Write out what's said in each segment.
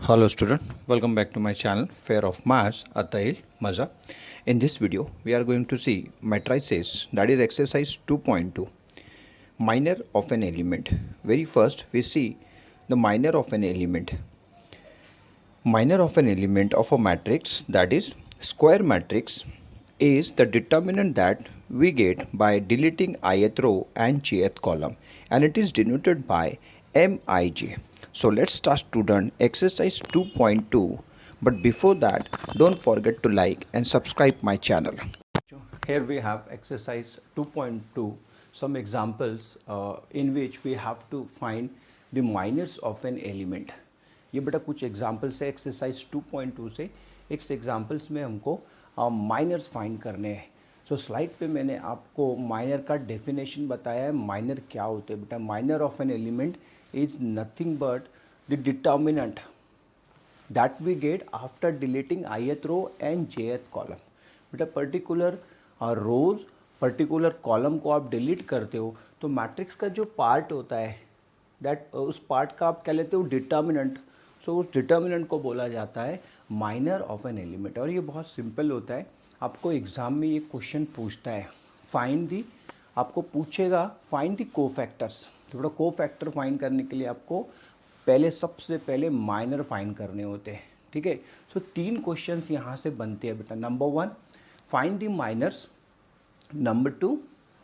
Hello student, welcome back to my channel Fair of Maths Atahil Maza. In this video we are going to see matrices, that is exercise 2.2, minor of an element. Very first we see the minor of an element. Minor of an element of a matrix, that is square matrix, is the determinant that we get by deleting ith row and jth column, and it is denoted by Mij. So let's start student exercise 2.2, but before that don't forget to like and subscribe my channel. Here we have exercise 2.2, some examples in which we have to find the minors of an element. ये बेटा कुछ examples है exercise 2.2 से। एक examples में हमको miners find करने हैं। सो स्लाइड पे मैंने आपको माइनर का डेफिनेशन बताया है। माइनर क्या होते हैं बेटा? Minor of an element is nothing but the determinant that we get after deleting ith row and jth column. बेटा पर्टिकुलर रोज पर्टिकुलर कॉलम को आप डिलीट करते हो तो मैट्रिक्स का जो पार्ट होता है दैट उस पार्ट का आप क्या लेते हो? डिटर्मिनेंट। सो उस डिटर्मिनेंट को बोला जाता है माइनर ऑफ एन एलिमेंट। और ये बहुत सिंपल होता है। आपको एग्जाम में ये क्वेश्चन पूछता है फाइंड दी, आपको पूछेगा फाइंड दी कोफैक्टर्स। तो बेटा कोफैक्टर फाइंड करने के लिए आपको पहले सबसे पहले माइनर फाइंड करने होते हैं। ठीक है। सो 3 क्वेश्चंस यहाँ से बनते हैं बेटा। Number 1 find the minors, number 2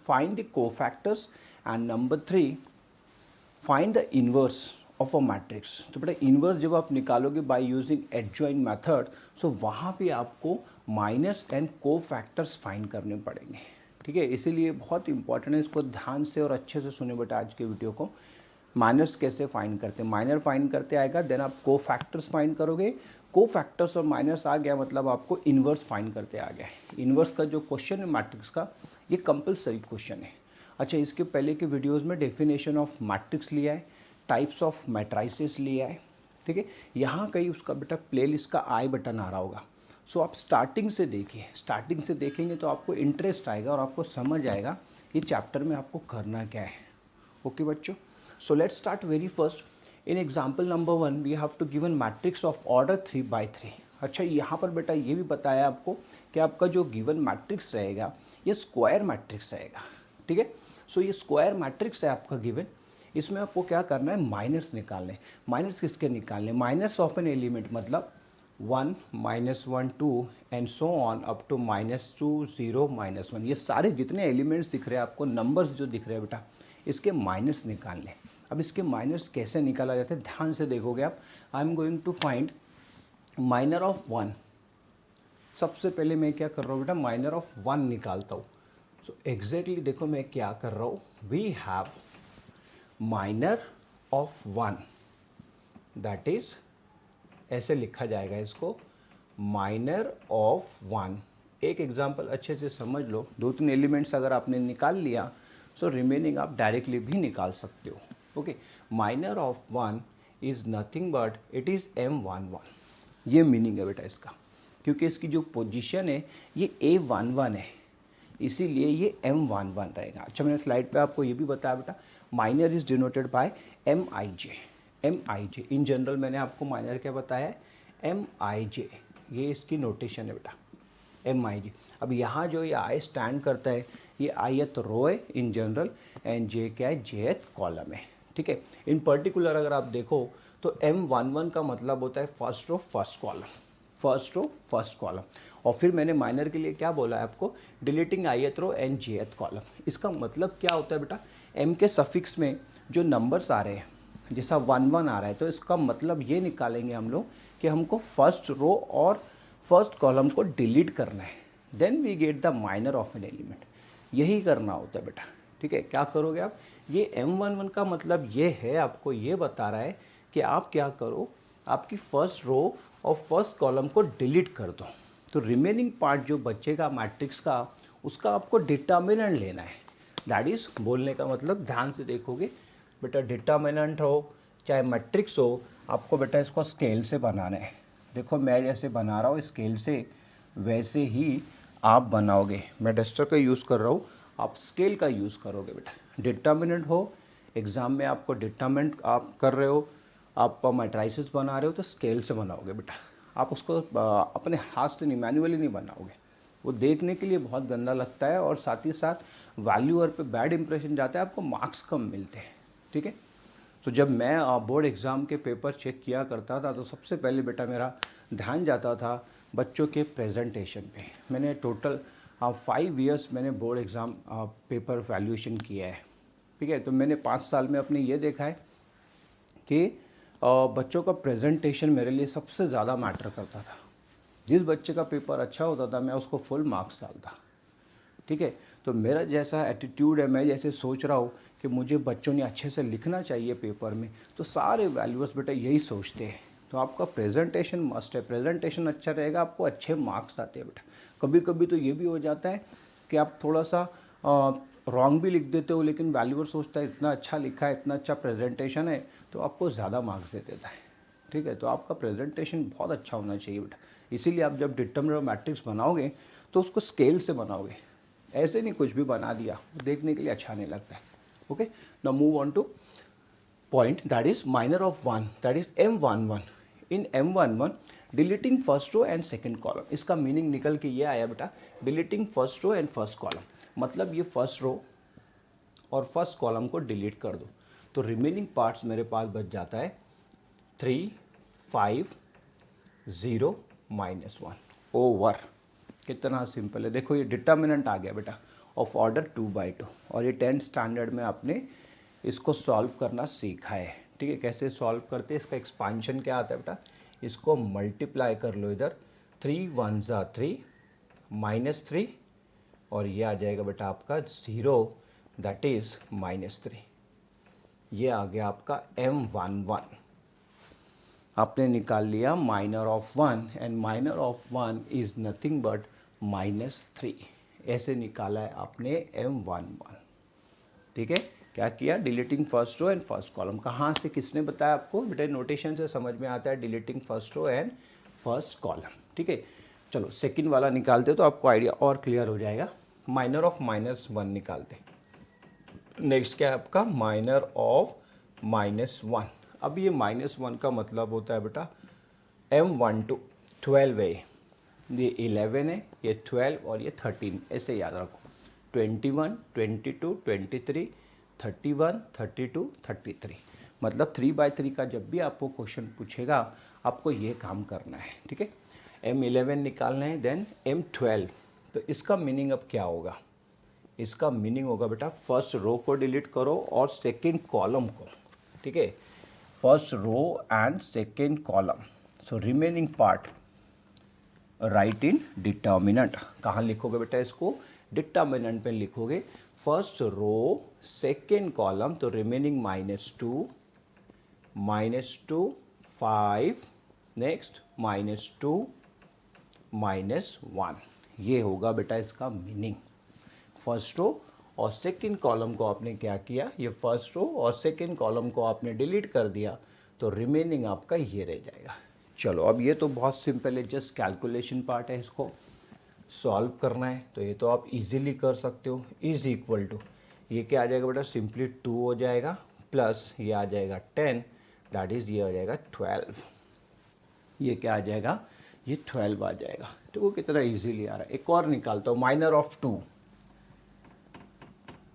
find the cofactors and number 3 find the inverse of a matrix. तो बेटा इन्वर्स जब आप निकालोगे by using adjoint method, so वहाँ पे आपको माइनस एंड कोफैक्टर्स फाइंड करने पड़ेंगे। ठीक है। इसीलिए बहुत इंपॉर्टेंट है, इसको ध्यान से और अच्छे से सुने बेटा आज के वीडियो को। माइनर्स कैसे फाइंड करते हैं? माइनर फाइंड करते आएगा, देन आप कोफैक्टर्स फाइंड करोगे। कोफैक्टर्स और माइनस आ गया मतलब आपको इन्वर्स फाइंड करते आ गया। इन्वर्स का जो क्वेश्चन है मैट्रिक्स का, ये कंपलसरी क्वेश्चन है। अच्छा, इसके पहले के वीडियोज़ में डेफिनेशन ऑफ मैट्रिक्स लिया है, टाइप्स ऑफ मैट्राइसेस लिया है। ठीक है। यहाँ कहीं उसका बेटा प्लेलिस्ट का आई बटन आ रहा होगा। सो आप स्टार्टिंग से देखिए, स्टार्टिंग से देखेंगे तो आपको इंटरेस्ट आएगा और आपको समझ आएगा ये चैप्टर में आपको करना क्या है। ओके बच्चों, so let's start very first. In example number 1 we have to given matrix of order 3/3। अच्छा, यहाँ पर बेटा ये भी बताया आपको कि आपका जो गिवन मैट्रिक्स रहेगा ये स्क्वायर मैट्रिक्स रहेगा। ठीक है। सो ये स्क्वायर मैट्रिक्स है आपका गिवन। इसमें आपको क्या करना है? माइनर्स निकालने। माइनर्स किसके निकालने? माइनर्स ऑफ एन एलिमेंट मतलब 1, -1, 2 and so on up to -2, 0, -1। ये सारे जितने एलिमेंट्स दिख रहे हैं आपको, नंबर्स जो दिख रहे हैं बेटा, इसके माइनर्स निकालने। अब इसके माइनर्स कैसे निकाला जाता है ध्यान से देखोगे आप। I am going to find minor of 1। सबसे पहले मैं क्या कर रहा हूँ बेटा? माइनर ऑफ 1 निकालता हूँ। सो एग्जैक्टली देखो मैं क्या कर रहा हूँ। We have minor of 1, that is ऐसे लिखा जाएगा इसको, माइनर ऑफ 1। एक एग्जांपल अच्छे से समझ लो। 2-3 एलिमेंट्स अगर आपने निकाल लिया सो रिमेनिंग आप डायरेक्टली भी निकाल सकते हो। Okay. Minor of 1 is nothing but it is M11। ये मीनिंग है बेटा इसका, क्योंकि इसकी जो पोजीशन है ये A11 है, इसीलिए ये M11 रहेगा। अच्छा, मैंने स्लाइड पे आपको ये भी बताया बेटा, minor is denoted by Mij। Mij in general मैंने आपको माइनर क्या बताया है? Mij, ये इसकी नोटेशन है बेटा, Mij। अब यहाँ जो ये आई स्टैंड करता है ये ith रो है इन जनरल, एंड जे क्या है? jth कॉलम है। ठीक है। इन पर्टिकुलर अगर आप देखो तो M11 का मतलब होता है first row first column, first row first column. और फिर मैंने माइनर के लिए क्या बोला है आपको? Deleting ith row and jth column. इसका मतलब क्या होता है बेटा? m के सफिक्स में जो नंबर्स आ रहे हैं, जैसा 1 1 आ रहा है, तो इसका मतलब ये निकालेंगे हम लोग कि हमको फर्स्ट रो और फर्स्ट कॉलम को डिलीट करना है, then we get the minor of an element. यही करना होता है बेटा। ठीक है। क्या करोगे आप? ये M11 का मतलब ये है, आपको ये बता रहा है कि आप क्या करो, आपकी फर्स्ट रो और फर्स्ट कॉलम को डिलीट कर दो, तो रिमेनिंग पार्ट जो बचेगा मैट्रिक्स का, उसका आपको डिटर्मिनेंट लेना है। दैट इज़, बोलने का मतलब ध्यान से देखोगे बेटा, डिटर्मिनेंट हो चाहे मैट्रिक्स हो, आपको बेटा इसको स्केल से बनाना है। देखो मैं जैसे बना रहा हूँ स्केल से, वैसे ही आप बनाओगे। मैं डस्टर का यूज़ कर रहा हूँ, आप स्केल का यूज़ करोगे बेटा। डिटर्मिनेंट हो, एग्ज़ाम में आपको डिटर्मिनेंट आप कर रहे हो, आप मैट्राइसेस बना रहे हो तो स्केल से बनाओगे बेटा, आप उसको अपने हाथ से नहीं, मैन्युअली नहीं बनाओगे। वो देखने के लिए बहुत गंदा लगता है और साथ ही साथ वैल्यूअर पे बैड इंप्रेशन जाता है, आपको मार्क्स कम मिलते हैं। ठीक है, तो जब मैं बोर्ड एग्ज़ाम के पेपर चेक किया करता था तो सबसे पहले बेटा मेरा ध्यान जाता था बच्चों के प्रेजेंटेशन पे। मैंने टोटल 5 ईयर्स मैंने बोर्ड एग्ज़ाम पेपर वैल्यूएशन किया है। ठीक है, तो मैंने 5 साल में अपने ये देखा है कि बच्चों का प्रेजेंटेशन मेरे लिए सबसे ज़्यादा मैटर करता था। जिस बच्चे का पेपर अच्छा होता था मैं उसको फुल मार्क्स डालता। ठीक है, तो मेरा जैसा एटीट्यूड है, मैं जैसे सोच रहा हूँ कि मुझे बच्चों ने अच्छे से लिखना चाहिए पेपर में, तो सारे वैल्यूअर्स बेटा यही सोचते हैं। तो आपका प्रेजेंटेशन मस्ट है, प्रेजेंटेशन अच्छा रहेगा आपको अच्छे मार्क्स आते हैं बेटा। कभी कभी तो ये भी हो जाता है कि आप थोड़ा सा रॉन्ग भी लिख देते हो, लेकिन वैल्यूअर सोचता है इतना अच्छा लिखा है, इतना अच्छा प्रेजेंटेशन है, तो आपको ज़्यादा मार्क्स दे देता है। ठीक है, तो आपका प्रेजेंटेशन बहुत अच्छा होना चाहिए बेटा। इसीलिए आप जब डिटरमिनेंट मैट्रिक्स बनाओगे तो उसको स्केल से बनाओगे, ऐसे नहीं कुछ भी बना दिया, देखने के लिए अच्छा नहीं लगता है। Okay, now move on to point that is minor of 1, that is M11। In M11 deleting first row and second column, इसका मीनिंग निकल के ये आया बेटा, deleting first row and first column, मतलब ये फर्स्ट रो और फर्स्ट कॉलम को डिलीट कर दो तो रिमेनिंग पार्ट्स मेरे पास बच जाता है 3, 5, 0, -1 ओवर। कितना सिंपल है, देखो ये डिटर्मिनेंट आ गया बेटा ऑफ ऑर्डर 2/2, और ये 10th स्टैंडर्ड में आपने इसको सॉल्व करना सीखा है। ठीक है, कैसे सॉल्व करते हैं, इसका एक्सपांशन क्या आता है बेटा, इसको मल्टीप्लाई कर लो इधर, 3 1 ज़ा 3, -3, और ये आ जाएगा बेटा आपका 0, दैट इज़ -3। ये आ गया आपका M11। आपने निकाल लिया minor of 1, and minor of 1 is nothing but -3। ऐसे निकाला है आपने M11। ठीक है, क्या किया, deleting first row and first column. कहाँ से, किसने बताया आपको बेटा, नोटेशन से समझ में आता है, deleting first row and first column. ठीक है, चलो सेकंड वाला निकालते तो आपको आइडिया और क्लियर हो जाएगा। माइनर ऑफ -1 निकालते। नेक्स्ट क्या है आपका, माइनर ऑफ -1। अब ये -1 का मतलब होता है बेटा M12 12 है, ये 11 है, ये 12 और ये 13, ऐसे याद रखो। 21 22 23 31 32 33, मतलब 3/3 का जब भी आपको क्वेश्चन पूछेगा आपको ये काम करना है। ठीक है, M11 निकालना है, देन M12। तो इसका मीनिंग अब क्या होगा, इसका मीनिंग होगा बेटा फर्स्ट रो को डिलीट करो और सेकेंड कॉलम को। ठीक है, first row and second column, so remaining part write in determinant. कहाँ लिखोगे बेटा इसको, डिटर्मिनेंट पे लिखोगे, फर्स्ट रो सेकेंड कॉलम, तो रिमेनिंग -2 -2 5, नेक्स्ट -2 -1, ये होगा बेटा इसका मीनिंग। फर्स्ट रो और सेकेंड कॉलम को आपने क्या किया, ये फर्स्ट रो और सेकेंड कॉलम को आपने डिलीट कर दिया, तो रिमेनिंग आपका ये रह जाएगा। चलो अब ये तो बहुत सिंपल है, जस्ट कैलकुलेशन पार्ट है, इसको सॉल्व करना है, तो ये तो आप इजीली कर सकते हो। इज इक्वल टू, ये क्या आ जाएगा बेटा, सिंपली 2 हो जाएगा, प्लस ये आ जाएगा 10, दैट इज़ ये आ जाएगा 12। ये क्या आ जाएगा, ये 12 आ जाएगा। तो वो कितना इजीली आ रहा है। एक और निकालता हूँ, minor of 2।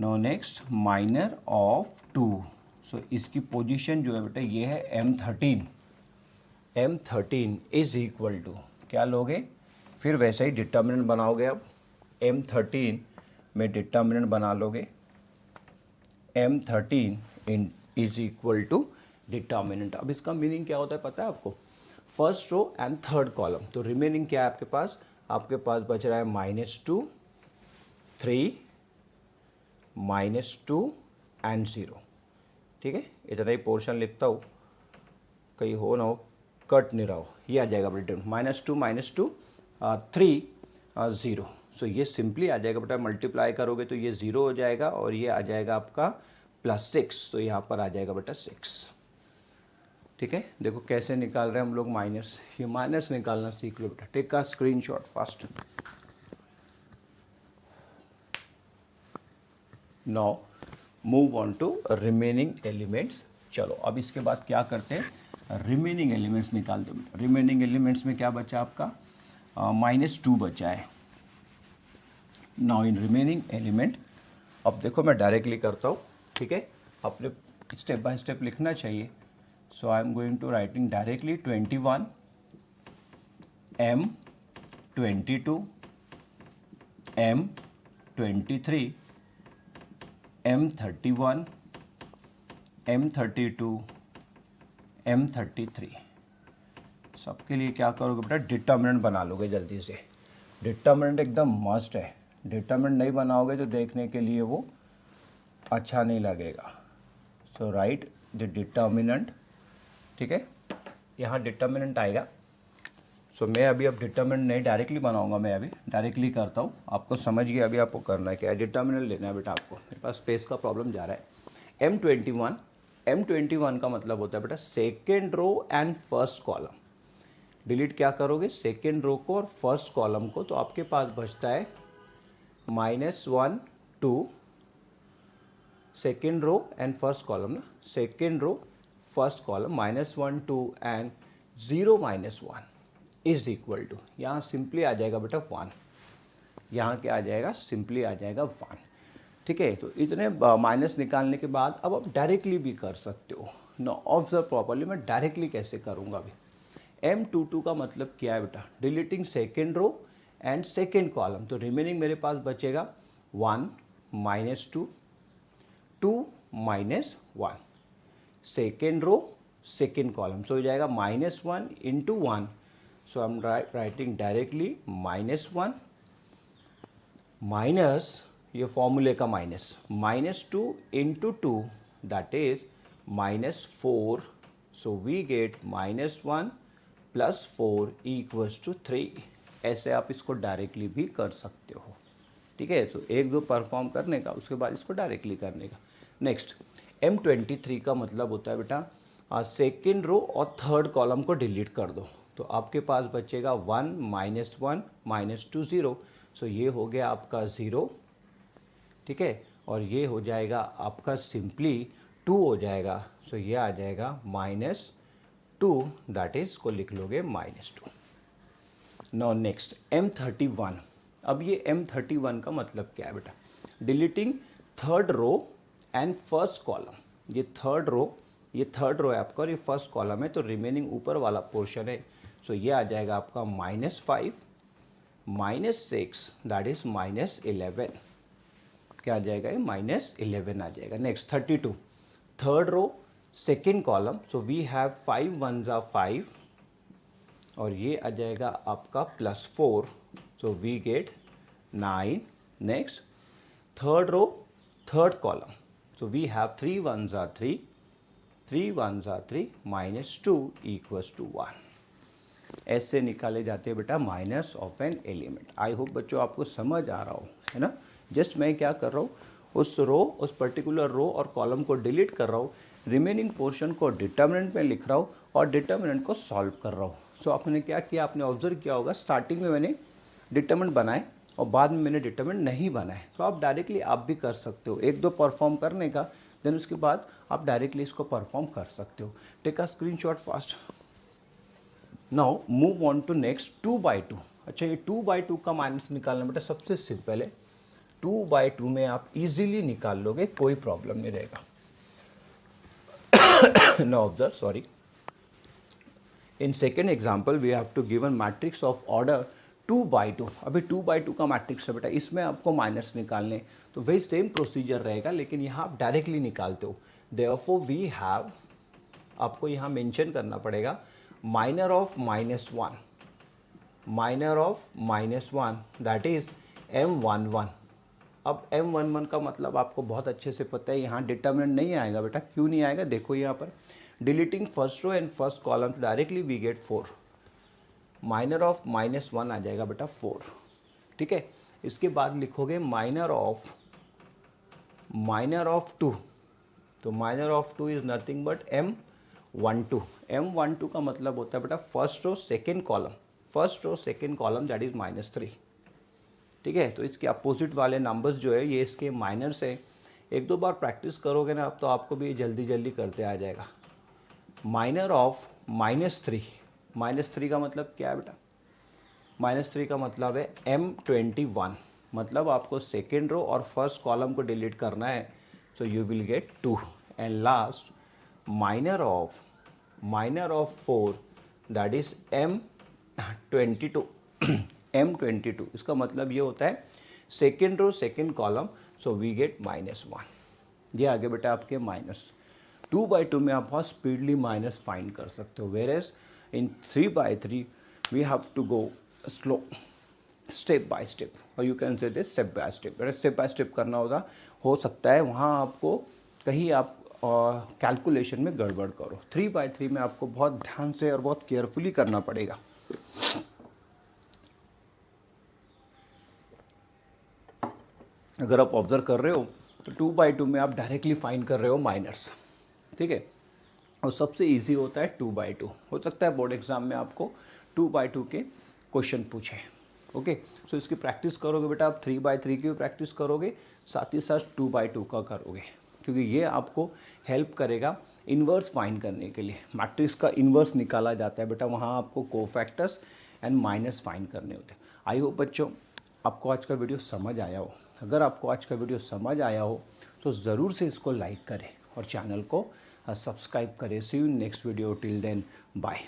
No next minor of 2, so इसकी पोजीशन जो है बेटा ये है M13। M13 is equal to क्या लोगे, फिर वैसे ही डिटर्मिनेंट बनाओगे। अब M13 में डिटर्मिनेंट बना लोगे, M13 in is equal to determinant. अब इसका मीनिंग क्या होता है पता है आपको, first row and third column, तो रिमेनिंग क्या है आपके पास, आपके पास बच रहा है -2 3 -2 एंड 0। ठीक है, इतना ही पोर्शन लिखता हूँ, कहीं हो ना हो कट नहीं रहा हो। ये आ जाएगा बेटा -2 3 0, सो ये सिंपली आ जाएगा बेटा, मल्टीप्लाई करोगे तो ये 0 हो जाएगा और ये आ जाएगा आपका +6, तो यहाँ पर आ जाएगा बेटा 6। ठीक है, देखो कैसे निकाल रहे हैं हम लोग माइनस, ये माइनस निकालना सीख लो बेटा। टेक का screenshot fast. Now move on to remaining elements. चलो अब इसके बाद क्या करते हैं, रिमेनिंग एलिमेंट्स निकाल दो। रिमेनिंग एलिमेंट्स में क्या बचा आपका, -2 बचा है। नाउ इन रिमेनिंग एलिमेंट, अब देखो मैं डायरेक्टली करता हूँ, ठीक है, अपने स्टेप बाय स्टेप लिखना चाहिए। So I am going to writing directly 21 M22 M23 M31 M32 M33। सबके लिए क्या करोगे बेटा, डिटर्मिनेंट बना लोगे जल्दी से। डिटर्मिनेंट एकदम मस्ट है, डिटर्मिनेंट नहीं बनाओगे तो देखने के लिए वो अच्छा नहीं लगेगा। सो राइट द डिटर्मिनेंट, ठीक है, यहाँ डिटर्मिनेंट आएगा। सो मैं अभी अब डिटर्मिनेंट नहीं डायरेक्टली बनाऊंगा, मैं अभी डायरेक्टली करता हूँ, आपको समझ गया। अभी आपको करना है क्या है, डिटर्मिनेंट लेना है बेटा आपको। मेरे पास स्पेस का प्रॉब्लम जा रहा है। M21 का मतलब होता है बेटा second row and first column. Delete क्या करोगे, सेकेंड रो को और फर्स्ट कॉलम को, तो आपके पास बचता है -1 2 second row and first column ना, second row first column -1 2 and 0 -1 is equal to, यहाँ सिंपली आ जाएगा बेटा 1। यहाँ क्या आ जाएगा, सिंपली आ जाएगा 1, ठीक है। तो इतने माइनस निकालने के बाद अब आप डायरेक्टली भी कर सकते हो। नो ऑब्जर्व प्रॉपर्ली, मैं डायरेक्टली कैसे करूँगा अभी। M22 का मतलब क्या है बेटा, deleting second row and second column, तो रिमेनिंग मेरे पास बचेगा 1 -2 2 -1 second row second column, so हो जाएगा -1 × 1। So I am writing directly -1 minus, ये फॉर्मूले का -2 × 2 that is -4। So we get -1 + 4 = 3। ऐसे आप इसको डायरेक्टली भी कर सकते हो, ठीक है। तो एक दो परफॉर्म करने का, उसके बाद इसको डायरेक्टली करने का। नेक्स्ट M23 का मतलब होता है बेटा सेकेंड रो और थर्ड कॉलम को डिलीट कर दो, तो आपके पास बचेगा 1 -1 -2 0। सो ये हो गया आपका 0, ठीक है, और ये हो जाएगा आपका सिंपली 2 हो जाएगा। सो ये आ जाएगा -2, दैट इज को लिख लोगे -2। Now next M31। अब ये M31 का मतलब क्या है बेटा, deleting third row and first column. ये थर्ड रो है आपका और ये फर्स्ट कॉलम है, तो रिमेनिंग ऊपर वाला पोर्शन है। सो ये आ जाएगा आपका -5 -6 दैट इज -11। क्या आ जाएगा, ये -11 आ जाएगा। Next 32 third row second column, so we have 5 1s are 5 और ये आ जाएगा आपका +4, so we get 9। Next third row third column, so we have 3 1s are 3 3 1s are 3 -2 = 1। ऐसे निकाले जाते हैं बेटा minus of an element. I hope बच्चों आपको समझ आ रहा हो, है ना। जस्ट मैं क्या कर रहा हूँ, उस पर्टिकुलर रो और कॉलम को डिलीट कर रहा हूँ, रिमेनिंग पोर्शन को डिटर्मिनेंट में लिख रहा हूँ और डिटर्मिनेंट को सॉल्व कर रहा हूँ। सो आपने क्या किया, आपने ऑब्जर्व किया होगा स्टार्टिंग में मैंने डिटर्मिनेंट बनाए और बाद में मैंने डिटर्मिनेंट नहीं बनाए। तो आप डायरेक्टली आप भी कर सकते हो, एक दो परफॉर्म करने का, देन उसके बाद आप डायरेक्टली इसको परफॉर्म कर सकते हो। Take a screenshot fast. Now move on to next 2/2। अच्छा, ये 2/2 का माइनस निकालना बेटा सबसे सिंपल है। 2/2 में आप इजीली निकाल लोगे, कोई प्रॉब्लम नहीं रहेगा। No observe, sorry, in second example we have to given matrix of order 2/2। अभी 2/2 का मैट्रिक्स है बेटा, इसमें आपको माइनस निकालने, तो वही सेम प्रोसीजर रहेगा, लेकिन यहाँ आप डायरेक्टली निकालते हो। देयरफॉर वी हैव, आपको यहाँ मेंशन करना पड़ेगा minor of -1, minor of -1 that is M11। अब M11 का मतलब आपको बहुत अच्छे से पता है, यहाँ डिटर्मिनेंट नहीं आएगा बेटा। क्यों नहीं आएगा, देखो यहाँ पर deleting first row and first column, directly we get 4। Minor of -1 आ जाएगा बेटा 4, ठीक है। इसके बाद लिखोगे माइनर ऑफ 2, तो minor of 2 is nothing but M12। M12 का मतलब होता है बेटा first row second column, first row second column that is -3, ठीक है। तो इसके अपोजिट वाले नंबर्स जो है ये इसके माइनर्स है। एक दो बार प्रैक्टिस करोगे ना, अब तो आपको भी जल्दी जल्दी करते आ जाएगा। माइनर ऑफ -3, -3 का मतलब क्या है बेटा? -3 का मतलब है M21, मतलब आपको सेकेंड रो और फर्स्ट कॉलम को डिलीट करना है, so you will get 2 and last minor of -4 that is M22 M22 इसका मतलब ये होता है second row second column, so we get -1। ये आगे बेटा आपके -2/2 में आप बहुत स्पीडली माइनस फाइंड कर सकते हो, whereas in 3/3 we have to go slow, step by step, और you can say this step by step. Step by step करना होगा, हो सकता है वहाँ आपको कहीं आप कैलकुलेशन में गड़बड़ करो। 3/3 में आपको बहुत ध्यान से और बहुत केयरफुली करना पड़ेगा। अगर आप ऑब्जर्व कर रहे हो तो 2/2 में आप डायरेक्टली फाइंड कर रहे हो माइनर्स, ठीक है, और सबसे इजी होता है 2/2। हो सकता है बोर्ड एग्जाम में आपको 2/2 के क्वेश्चन पूछे। ओके, सो इसकी प्रैक्टिस करोगे बेटा, आप 3/3 की भी प्रैक्टिस करोगे, साथ ही साथ 2/2 का करोगे, क्योंकि ये आपको हेल्प करेगा इन्वर्स फाइंड करने के लिए। मैट्रिक्स का इन्वर्स निकाला जाता है बेटा, वहाँ आपको कोफैक्टर्स एंड माइनस फाइंड करने होते हैं। आई होप बच्चों आपको आज का वीडियो समझ आया हो। अगर आपको आज का वीडियो समझ आया हो तो ज़रूर से इसको लाइक करें और चैनल को सब्सक्राइब करें। See you next video, till then bye.